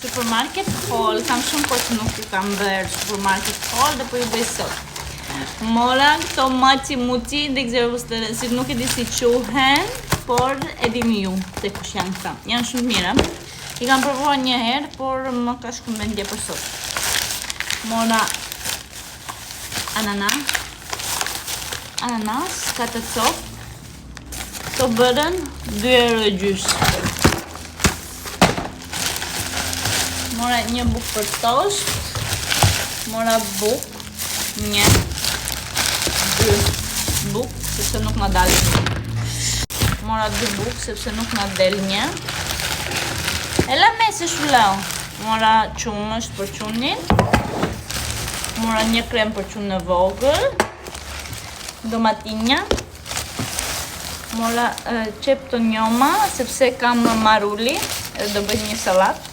Supermarket haul, kam shumë kohë që nuk ju kam bërë supermarket haul dhe po ju bëj sot. Mora këto maci muci dhe këzërë si nuk e di si quhen, por e dini ju se kush janë këta. Janë shumë mira. I kam provuar një herë, por më ka shkëmbendje për sot. Mora ananas, katë copë. Këto bërën 2,5 €. Mora një bukë për toast. Mora bukë, 2 bukë, sepse nuk na dalë. Mora 2 bukë, sepse nuk na del një. E la mesi shullau. Mora qumësht për qunin. Mora një krem për qunë në vogël. Domatinja. Mora qep të njoma, sepse kam maruli, do bëj një salat.